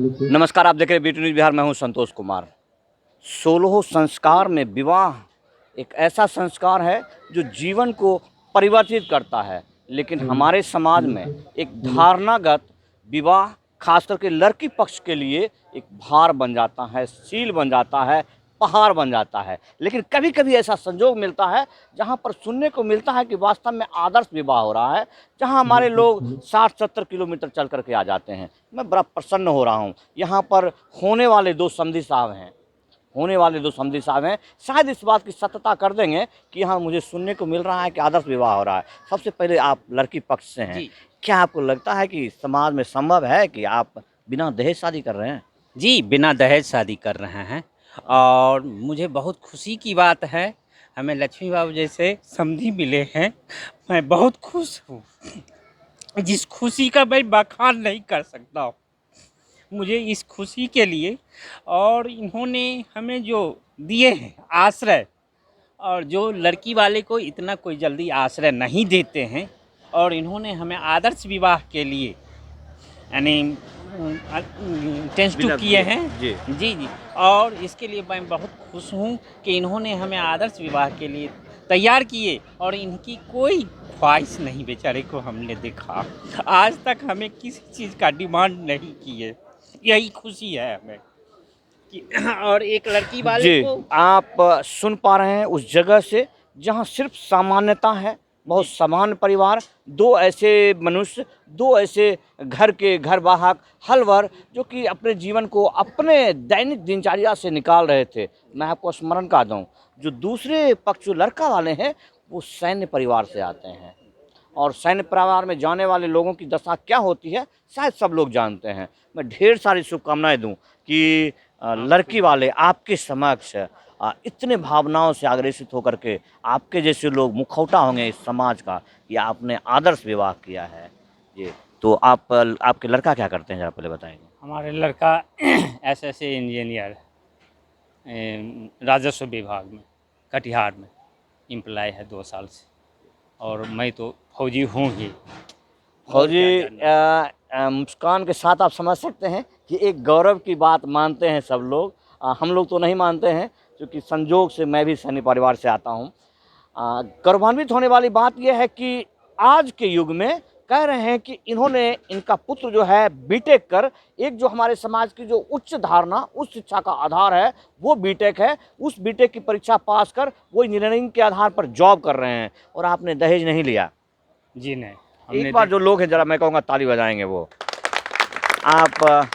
नमस्कार, आप देख रहे हैं बीटी न्यूज़ बिहार। मैं हूं संतोष कुमार। 16 संस्कार में विवाह एक ऐसा संस्कार है जो जीवन को परिवर्तित करता है, लेकिन हमारे समाज में एक धारणागत विवाह खास करके लड़की पक्ष के लिए एक भार बन जाता है, सील बन जाता है, पहाड़ बन जाता है। लेकिन कभी कभी ऐसा संजोग मिलता है जहां पर सुनने को मिलता है कि वास्तव में आदर्श विवाह हो रहा है, जहां हमारे लोग 60-70 किलोमीटर चल करके आ जाते हैं। मैं बड़ा प्रसन्न हो रहा हूं। यहाँ पर होने वाले दो समधी साहब हैं, शायद इस बात की सत्यता कर देंगे कि हाँ, मुझे सुनने को मिल रहा है कि आदर्श विवाह हो रहा है। सबसे पहले आप लड़की पक्ष से हैं, क्या आपको लगता है कि समाज में संभव है कि आप बिना दहेज शादी कर रहे हैं? जी, बिना दहेज शादी कर रहे हैं और मुझे बहुत खुशी की बात है, हमें लक्ष्मी बाबू जैसे समधी मिले हैं। मैं बहुत खुश हूँ, जिस खुशी का मैं बखान नहीं कर सकता हूँ। मुझे इस खुशी के लिए और इन्होंने हमें जो दिए हैं आश्रय, और जो लड़की वाले को इतना कोई जल्दी आश्रय नहीं देते हैं, और इन्होंने हमें आदर्श विवाह के लिए यानी टेस्ट किए हैं। जी जी जी। और इसके लिए मैं बहुत खुश हूँ कि इन्होंने हमें आदर्श विवाह के लिए तैयार किए, और इनकी कोई ख्वाहिश नहीं बेचारे को हमने देखा। आज तक हमें किसी चीज़ का डिमांड नहीं किए, यही खुशी है हमें कि और एक लड़की वाले जी, को आप सुन पा रहे हैं उस जगह से जहाँ सिर्फ सामान्यता है। बहुत सामान्य परिवार, दो ऐसे मनुष्य, दो ऐसे घर वाहक हलवर जो कि अपने जीवन को अपने दैनिक दिनचर्या से निकाल रहे थे। मैं आपको स्मरण करा दूं, जो दूसरे पक्ष जो लड़का वाले हैं वो सैन्य परिवार से आते हैं, और सैन्य परिवार में जाने वाले लोगों की दशा क्या होती है शायद सब लोग जानते हैं। मैं ढेर सारी शुभकामनाएं दूं कि लड़की वाले आपके समक्ष इतने भावनाओं से आग्रसित होकर के आपके जैसे लोग मुखौटा होंगे इस समाज का कि आपने आदर्श विवाह किया है। जी, तो आपके लड़का क्या करते हैं, जरा पहले बताएंगे। हमारे लड़का एसएससी इंजीनियर राजस्व विभाग में कटिहार में एम्प्लॉय है 2 साल से, और मैं तो फौजी हूँ ही। फौजी मुस्कान के साथ आप समझ सकते हैं कि एक गौरव की बात मानते हैं सब लोग। हम लोग तो नहीं मानते हैं, क्योंकि संजोग से मैं भी सैन्य परिवार से आता हूँ। गौरवान्वित होने वाली बात यह है कि आज के युग में कह रहे हैं कि इनका पुत्र जो है बीटेक कर, एक जो हमारे समाज की जो उच्च धारणा, उच्च शिक्षा का आधार है वो बीटेक है, उस बीटेक की परीक्षा पास कर वो इंजीनियरिंग के आधार पर जॉब कर रहे हैं, और आपने दहेज नहीं लिया। जी नहीं, एक बार जो लोग हैं जरा मैं कहूँगा ताली बजाएंगे वो आप।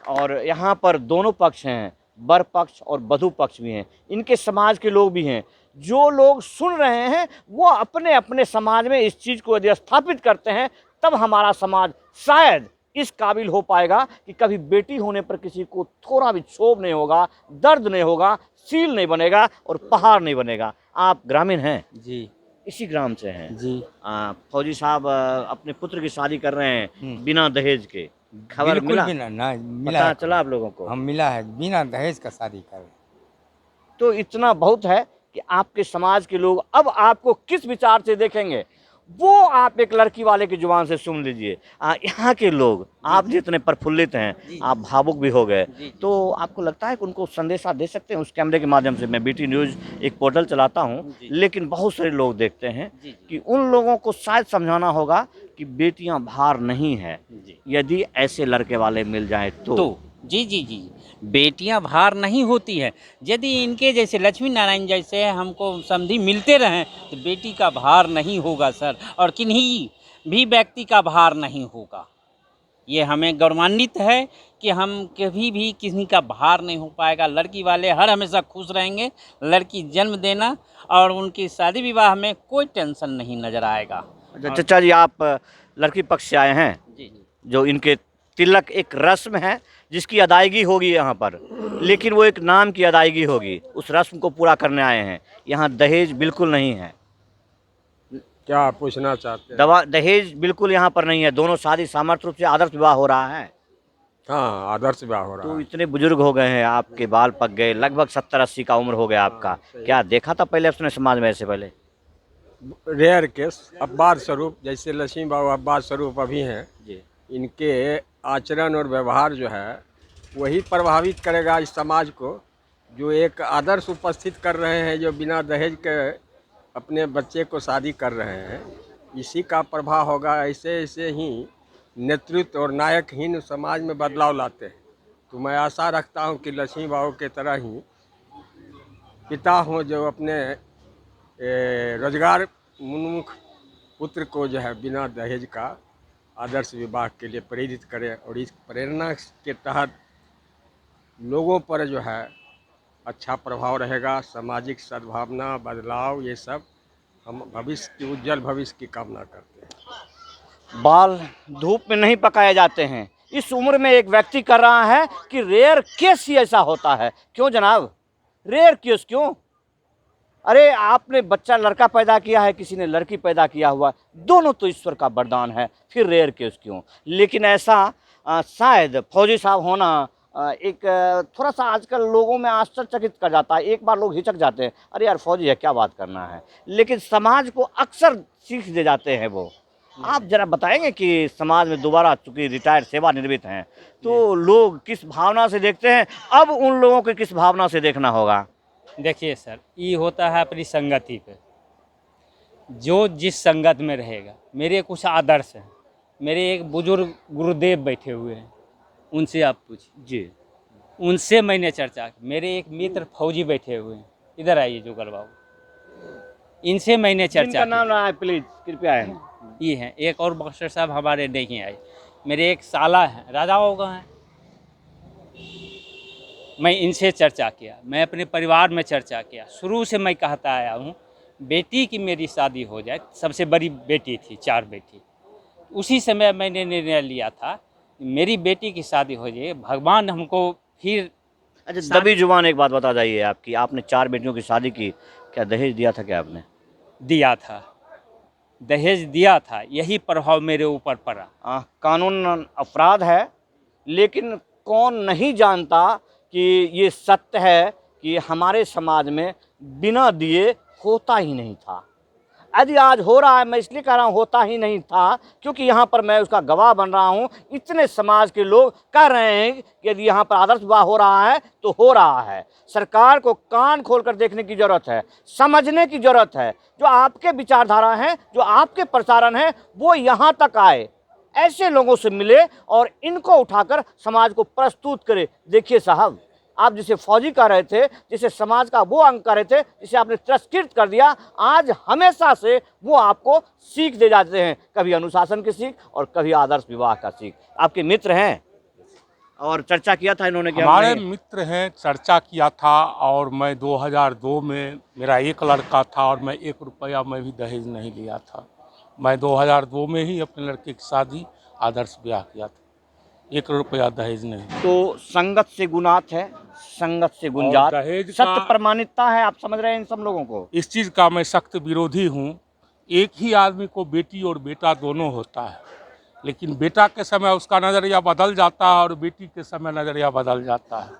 और यहाँ पर दोनों पक्ष हैं, वर पक्ष और वधू पक्ष भी हैं, इनके समाज के लोग भी हैं। जो लोग सुन रहे हैं वो अपने अपने समाज में इस चीज़ को यदि स्थापित करते हैं, तब हमारा समाज शायद इस काबिल हो पाएगा कि कभी बेटी होने पर किसी को थोड़ा भी क्षोभ नहीं होगा, दर्द नहीं होगा, सील नहीं बनेगा और पहाड़ नहीं बनेगा। आप ग्रामीण हैं? जी इसी ग्राम से हैं? जी। फौजी साहब अपने पुत्र की शादी कर रहे हैं बिना दहेज के, खबर बिल्कुल मिला? बिना ना मिला पता है चला आप लोगों को? हम मिला है बिना दहेज का शादी कर रहे हैं। तो इतना बहुत है कि आपके समाज के लोग अब आपको किस विचार से देखेंगे वो आप एक लड़की वाले की जुबान से सुन लीजिए। यहाँ के लोग आप जितने प्रफुल्लित हैं, आप भावुक भी हो गए, तो आपको लगता है कि उनको संदेशा दे सकते हैं उस कैमरे के माध्यम से? मैं बीटी न्यूज़ एक पोर्टल चलाता हूँ, लेकिन बहुत सारे लोग देखते हैं कि उन लोगों को शायद समझाना होगा कि बेटियां भार नहीं है, यदि ऐसे लड़के वाले मिल जाए तो। जी जी जी, बेटियां भार नहीं होती है। यदि इनके जैसे लक्ष्मी नारायण जैसे हमको समधी मिलते रहें तो बेटी का भार नहीं होगा सर, और किन्हीं भी व्यक्ति का भार नहीं होगा। ये हमें गौरवान्वित है कि हम कभी भी किसी का भार नहीं हो पाएगा। लड़की वाले हर हमेशा खुश रहेंगे। लड़की जन्म देना और उनकी शादी विवाह में कोई टेंशन नहीं नज़र आएगा। अच्छा चचा जी, आप लड़की पक्ष से आए हैं? जी जी। जो इनके तिलक एक रस्म है जिसकी अदायगी होगी यहाँ पर, लेकिन वो एक नाम की अदायगी होगी, उस रस्म को पूरा करने आए हैं। यहाँ दहेज बिल्कुल नहीं है। क्या पूछना चाहते हैं? दहेज बिल्कुल यहाँ पर नहीं है। दोनों शादी सामर्थ्य रूप से आदर्श विवाह हो रहा है। हाँ, आदर्श विवाह हो रहा तो है। इतने बुजुर्ग हो गए हैं, आपके बाल पक गए, लगभग 70-80 का उम्र हो गया आपका। क्या देखा था पहले अपने समाज में ऐसे पहले? रेयर केस अपवाद स्वरूप, जैसे लक्ष्मी बाबू अपवाद स्वरूप अभी हैं, जी इनके आचरण और व्यवहार जो है वही प्रभावित करेगा इस समाज को, जो एक आदर्श उपस्थित कर रहे हैं, जो बिना दहेज के अपने बच्चे को शादी कर रहे हैं। इसी का प्रभाव होगा। ऐसे ऐसे ही नेतृत्व और नायकहीन समाज में बदलाव लाते हैं। तो मैं आशा रखता हूं कि लक्ष्मी बाबू के तरह ही पिता हों जो अपने रोजगार उन्मुख पुत्र को जो है बिना दहेज का आदर्श विवाह के लिए प्रेरित करें, और इस प्रेरणा के तहत लोगों पर जो है अच्छा प्रभाव रहेगा। सामाजिक सद्भावना, बदलाव, ये सब हम भविष्य की उज्जवल भविष्य की कामना करते हैं। बाल धूप में नहीं पकाए जाते हैं। इस उम्र में एक व्यक्ति कर रहा है कि रेयर केस ही ऐसा होता है। क्यों जनाब, रेयर केस क्यों? अरे आपने बच्चा लड़का पैदा किया है, किसी ने लड़की पैदा किया हुआ है, दोनों तो ईश्वर का वरदान है, फिर रेयर केस क्यों? लेकिन ऐसा शायद फौजी साहब होना एक थोड़ा सा आजकल लोगों में आश्चर्यचकित कर जाता है। एक बार लोग हिचक जाते हैं, अरे यार फौजी है, क्या बात करना है, लेकिन समाज को अक्सर सीख दे जाते हैं वो। आप जरा बताएंगे कि समाज में दोबारा चूंकि रिटायर्ड सेवानिवृत्त हैं तो लोग किस भावना से देखते हैं, अब उन लोगों को किस भावना से देखना होगा? देखिए सर, ये होता है अपनी संगति पे, जो जिस संगत में रहेगा। मेरे कुछ आदर्श हैं। मेरे एक बुजुर्ग गुरुदेव बैठे हुए हैं, उनसे आप पूछिए जी। उनसे मैंने चर्चा की। मेरे एक मित्र फौजी बैठे हुए हैं, इधर आइए जुगल बाबू, इनसे मैंने चर्चा जिनका की। नाम ना आए प्लीज, कृपया है। ये हैं, एक और मास्टर साहब हमारे नहीं आए। मेरे एक साला हैं, राजाओं का हैं, मैं इनसे चर्चा किया। मैं अपने परिवार में चर्चा किया। शुरू से मैं कहता आया हूँ बेटी की मेरी शादी हो जाए। सबसे बड़ी बेटी थी, 4 बेटी। उसी समय मैंने निर्णय लिया था मेरी बेटी की शादी हो जाए, भगवान हमको फिर। अच्छा, दबी जुबान एक बात बता जाइए आपकी, आपने 4 बेटियों की शादी की, क्या दहेज दिया था क्या आपने? दिया था, दहेज दिया था, यही प्रभाव मेरे ऊपर पड़ा। कानून अपराध है, लेकिन कौन नहीं जानता कि ये सत्य है कि हमारे समाज में बिना दिए होता ही नहीं था। यदि आज हो रहा है, मैं इसलिए कह रहा हूँ होता ही नहीं था क्योंकि यहाँ पर मैं उसका गवाह बन रहा हूँ। इतने समाज के लोग कह रहे हैं कि यदि यहाँ पर आदर्श विवाह हो रहा है तो हो रहा है। सरकार को कान खोलकर देखने की जरूरत है, समझने की जरूरत है। जो आपके विचारधारा हैं, जो आपके प्रसारण हैं, वो यहाँ तक आए, ऐसे लोगों से मिले और इनको उठाकर समाज को प्रस्तुत करे। देखिए साहब, आप जिसे फौजी कह रहे थे, जिसे समाज का वो अंग कह रहे थे, जिसे आपने तिरस्कृत कर दिया, आज हमेशा से वो आपको सीख दे जाते हैं, कभी अनुशासन की सीख और कभी आदर्श विवाह का सीख। आपके मित्र हैं और चर्चा किया था इन्होंने कि हमारे मित्र हैं, चर्चा किया था। और मैं 2002 में मेरा एक लड़का था और मैं 1 रुपया मैं भी दहेज नहीं लिया था। मैं 2002 में ही अपने लड़के की शादी आदर्श ब्याह किया था, 1 रुपया दहेज नहीं। तो संगत से गुनात है, संगत से गुंजात, दहेज का- सत्य प्रमाणिकता है। आप समझ रहे हैं इन सब लोगों को? इस चीज़ का मैं सख्त विरोधी हूँ। एक ही आदमी को बेटी और बेटा दोनों होता है, लेकिन बेटा के समय उसका नज़रिया बदल जाता है और बेटी के समय नज़रिया बदल जाता है।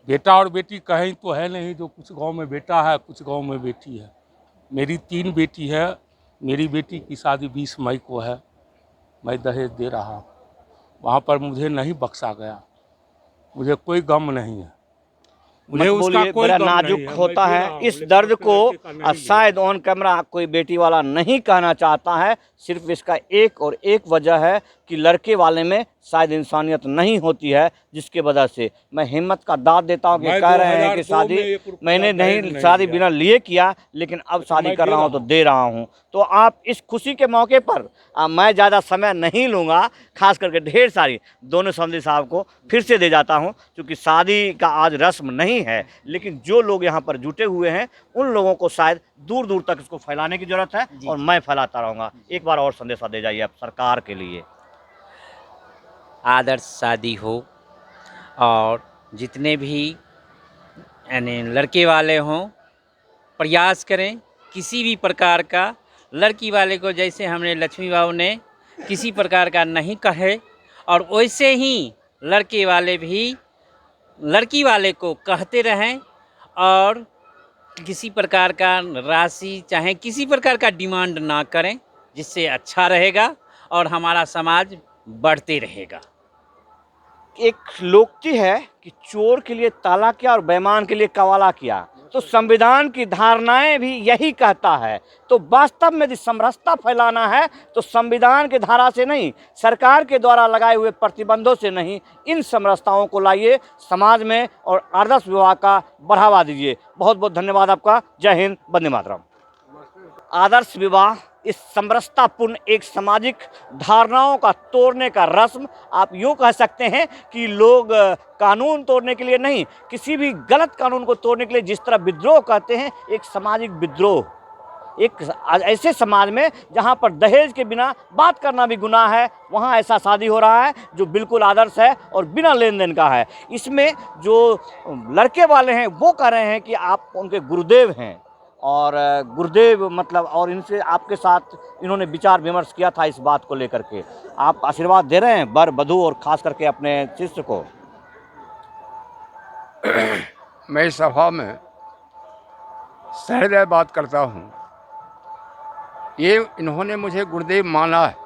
बेटा और बेटी कहीं तो है नहीं, जो कुछ गांव में बेटा है, कुछ गांव में बेटी है। मेरी 3 बेटी है। मेरी बेटी की शादी 20 मई को है। मैं दहेज दे रहा हूँ, वहाँ पर मुझे नहीं बख्शा गया। मुझे कोई गम नहीं है, मुझे मत उसका बोलिए, कोई बड़ा गम नाजुक नहीं है। होता मैं दे है। रहा हूँ, इस लेकिन दर्द अपने को लड़के का नहीं शायद ऑन कैमरा कोई बेटी वाला नहीं कहना चाहता है। सिर्फ इसका एक और एक वजह है कि लड़के वाले में शायद इंसानियत नहीं होती है, जिसके वजह से मैं हिम्मत का दाद देता हूँ कि मैं कह रहे हैं कि 2002 शादी में 1 रुपया मैंने दहेज नहीं नहीं शादी लिया। बिना लिए किया, लेकिन अब शादी मैं कर दे रहा रहा हूँ तो हूँ। दे रहा हूँ। तो आप इस खुशी के मौके पर मैं ज़्यादा समय नहीं लूँगा, खास करके ढेर सारी दोनों समधी साहब को फिर से दे जाता हूँ, क्योंकि शादी का आज रस्म नहीं है, लेकिन जो लोग यहाँ पर जुटे हुए हैं उन लोगों को शायद दूर दूर तक इसको फैलाने की जरूरत है, और मैं फैलाता रहूँगा। एक बार और संदेशा दे जाइए आप सरकार के लिए। आदर्श शादी हो, और जितने भी यानी लड़के वाले हों, प्रयास करें किसी भी प्रकार का लड़की वाले को, जैसे हमने लक्ष्मी बाबू ने किसी प्रकार का नहीं कहे, और वैसे ही लड़के वाले भी लड़की वाले को कहते रहें, और किसी प्रकार का राशि चाहे किसी प्रकार का डिमांड ना करें, जिससे अच्छा रहेगा और हमारा समाज बढ़ते रहेगा। एक लोकोक्ति है कि चोर के लिए ताला किया और बेईमान के लिए कवाला किया, तो संविधान की धारणाएं भी यही कहता है। तो वास्तव में यदि समरसता फैलाना है तो संविधान की धारा से नहीं, सरकार के द्वारा लगाए हुए प्रतिबंधों से नहीं, इन समरसताओं को लाइए समाज में और आदर्श विवाह का बढ़ावा दीजिए। बहुत बहुत धन्यवाद आपका। जय हिंद, वंदे मातरम। आदर्श विवाह इस समरसतापूर्ण एक सामाजिक धारणाओं का तोड़ने का रस्म, आप यूँ कह सकते हैं कि लोग कानून तोड़ने के लिए नहीं, किसी भी गलत कानून को तोड़ने के लिए जिस तरह विद्रोह कहते हैं, एक सामाजिक विद्रोह, एक ऐसे समाज में जहाँ पर दहेज के बिना बात करना भी गुनाह है, वहाँ ऐसा शादी हो रहा है जो बिल्कुल आदर्श है और बिना लेन देन का है। इसमें जो लड़के वाले हैं वो कह रहे हैं कि आप उनके गुरुदेव हैं, और गुरुदेव मतलब, और इनसे आपके साथ इन्होंने विचार विमर्श किया था इस बात को लेकर के। आप आशीर्वाद दे रहे हैं वर वधू और खास करके अपने शिष्य को। मैं इस सभा में सहृदय बात करता हूँ। ये इन्होंने मुझे गुरुदेव माना है,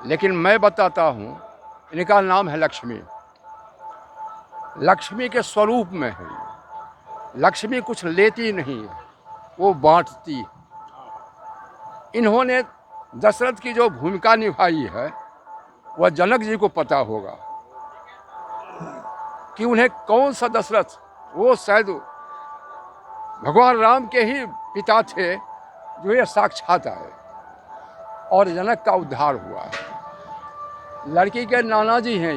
लेकिन मैं बताता हूँ, इनका नाम है लक्ष्मी। लक्ष्मी के स्वरूप में है ये। लक्ष्मी कुछ लेती नहीं है, वो बांटती है। इन्होंने दशरथ की जो भूमिका निभाई है वह जनक जी को पता होगा कि उन्हें कौन सा दशरथ, वो शायद भगवान राम के ही पिता थे जो ये साक्षात आए और जनक का उद्धार हुआ है। लड़की के नाना जी हैं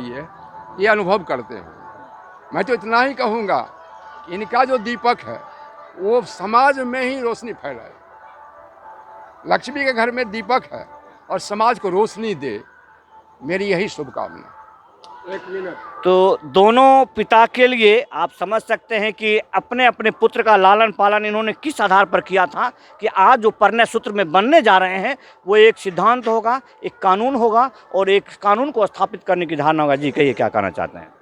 ये अनुभव करते हैं। मैं तो इतना ही कहूँगा कि इनका जो दीपक है वो समाज में ही रोशनी फैलाए। लक्ष्मी के घर में दीपक है और समाज को रोशनी दे, मेरी यही शुभकामना। एक मिनट। तो दोनों पिता के लिए आप समझ सकते हैं कि अपने अपने पुत्र का लालन पालन इन्होंने किस आधार पर किया था कि आज जो परिणय सूत्र में बनने जा रहे हैं वो एक सिद्धांत होगा, एक कानून होगा और एक कानून को स्थापित करने की धारणा होगा। जी कहिए, क्या कहना चाहते हैं?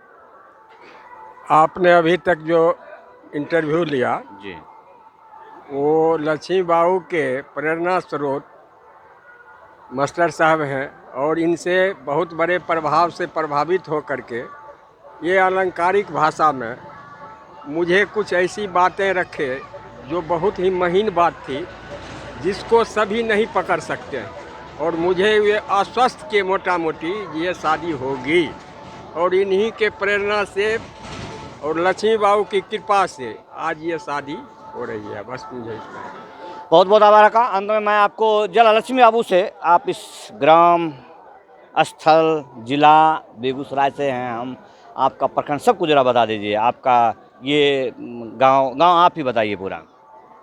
आपने अभी तक जो इंटरव्यू लिया जी, वो लक्ष्मी बाबू के प्रेरणा स्रोत मास्टर साहब हैं और इनसे बहुत बड़े प्रभाव से प्रभावित हो करके ये अलंकारिक भाषा में मुझे कुछ ऐसी बातें रखे जो बहुत ही महीन बात थी, जिसको सभी नहीं पकड़ सकते, और मुझे ये आश्वस्त के मोटा मोटी ये शादी होगी और इन्हीं के प्रेरणा से और लक्ष्मी बाबू की कृपा से आज ये शादी हो रही है। बस मुझे इतना। बहुत बहुत आभार का। अंत में मैं आपको जला लक्ष्मी बाबू से, आप इस ग्राम स्थल जिला बेगूसराय से हैं, हम आपका प्रखंड सब कुछ जरा बता दीजिए। आपका ये गांव आप ही बताइए पूरा।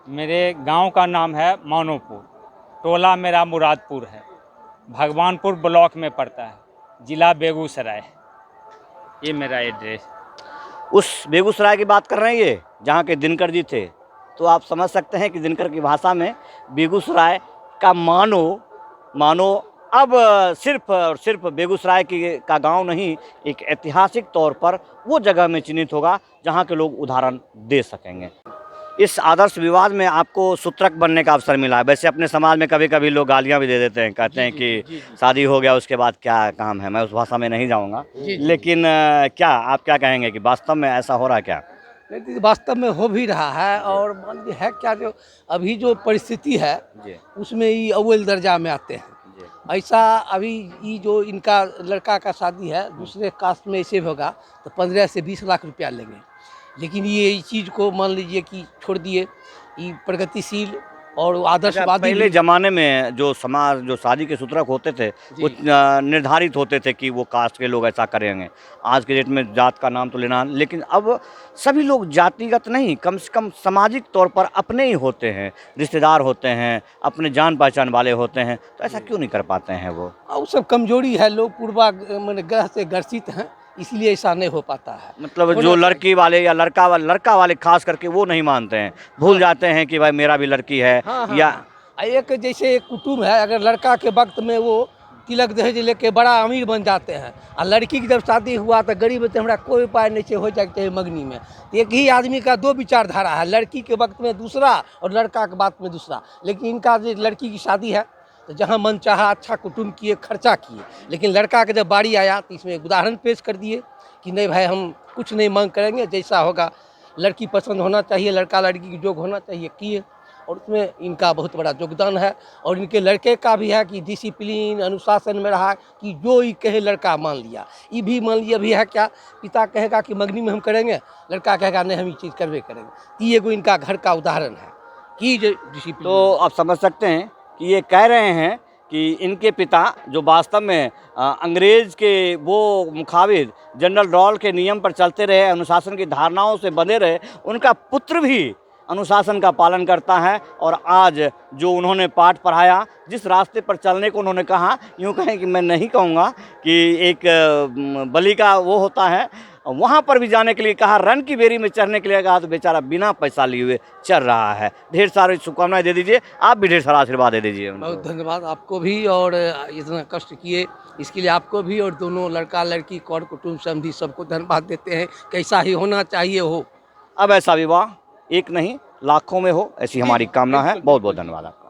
मेरे गांव का नाम है मानोपुर, टोला मेरा मुरादपुर है, भगवानपुर ब्लॉक में पड़ता है, जिला बेगूसराय। ये मेरा एड्रेस। उस बेगूसराय की बात कर रहे हैं ये, जहाँ के दिनकर जी थे। तो आप समझ सकते हैं कि दिनकर की भाषा में बेगूसराय का मानो अब सिर्फ और सिर्फ बेगूसराय का गांव नहीं, एक ऐतिहासिक तौर पर वो जगह में चिन्हित होगा जहां के लोग उदाहरण दे सकेंगे। इस आदर्श विवाद में आपको सूत्रक बनने का अवसर मिला है। वैसे अपने समाज में कभी कभी लोग गालियां भी दे देते हैं, कहते हैं कि शादी हो गया उसके बाद क्या काम है। मैं उस भाषा में नहीं जाऊँगा, लेकिन क्या आप क्या कहेंगे कि वास्तव में ऐसा हो रहा है क्या? नहीं, वास्तव में हो भी रहा है। और मान लीजिए है क्या, जो अभी जो परिस्थिति है उसमें ये अव्वल दर्जा में आते हैं। ऐसा अभी ये जो इनका लड़का का शादी है दूसरे कास्ट में ऐसे होगा तो 15 से 20 लाख रुपया लेंगे, लेकिन ये चीज़ को मान लीजिए कि छोड़ दिए। ये प्रगतिशील और आदर्शवादी। पहले ज़माने में जो समाज जो शादी के सूत्रक होते थे वो निर्धारित होते थे कि वो कास्ट के लोग ऐसा करेंगे। आज के डेट में जात का नाम तो लेना, लेकिन अब सभी लोग जातिगत नहीं, कम से कम सामाजिक तौर पर अपने ही होते हैं, रिश्तेदार होते हैं, अपने जान पहचान वाले होते हैं। तो ऐसा क्यों नहीं कर पाते हैं वो? और सब कमजोरी है, लोग पूर्वा मैंने ग्रह से ग्रसित हैं, इसलिए ऐसा नहीं हो पाता है। मतलब जो लड़की वाले या लड़का वाले खास करके वो नहीं मानते हैं, भूल जाते हैं कि भाई मेरा भी लड़की है। हाँ, या एक जैसे एक कुटुंब है, अगर लड़का के वक्त में वो तिलक दहेज लेके बड़ा अमीर बन जाते हैं और लड़की की जब शादी हुआ तो गरीब तो हमारा कोई उपाय नहीं हो जाते हैं मगनी में। एक ही आदमी का दो विचारधारा है, लड़की के वक्त में दूसरा और लड़का के वक्त में दूसरा। लेकिन इनका जो लड़की की शादी है तो जहाँ मन चाहा अच्छा कुटुम्ब किए, खर्चा किए, लेकिन लड़का का जब बारी आया तो इसमें एक उदाहरण पेश कर दिए कि नहीं भाई हम कुछ नहीं मांग करेंगे, जैसा होगा लड़की पसंद होना चाहिए, लड़का लड़की की जोग होना चाहिए, किए। और उसमें इनका बहुत बड़ा योगदान है। और इनके लड़के का भी है कि डिसिप्लिन अनुशासन में रहा कि जो ये कहे लड़का मान लिया। ये भी मान लिया भी है क्या, पिता कहेगा कि मंगनी में हम करेंगे, लड़का कहेगा नहीं हम ये चीज़ करवे करेंगे। तो ये एगो इनका घर का उदाहरण है कि जो डिसिप्लिन। तो आप समझ सकते हैं कि ये कह रहे हैं कि इनके पिता जो वास्तव में अंग्रेज़ के वो मुखाबिर जनरल डॉल के नियम पर चलते रहे, अनुशासन की धारणाओं से बंधे रहे, उनका पुत्र भी अनुशासन का पालन करता है। और आज जो उन्होंने पाठ पढ़ाया, जिस रास्ते पर चलने को उन्होंने कहा, यूँ कहें कि मैं नहीं कहूँगा कि एक बलि का वो होता है, वहाँ पर भी जाने के लिए कहा, रन की बेरी में चढ़ने के लिए कहा, तो बेचारा बिना पैसा लिए हुए चल रहा है। ढेर सारी शुभकामनाएं दे दीजिए, आप भी ढेर सारा आशीर्वाद दे दीजिए उनको। बहुत धन्यवाद आपको भी, और इतना कष्ट किए इसके लिए आपको भी, और दोनों लड़का लड़की कौर कुटुंब समधी सबको धन्यवाद देते हैं। कैसा ही होना चाहिए हो। अब ऐसा विवाह एक नहीं लाखों में हो, ऐसी हमारी कामना है। बहुत बहुत धन्यवाद आपका।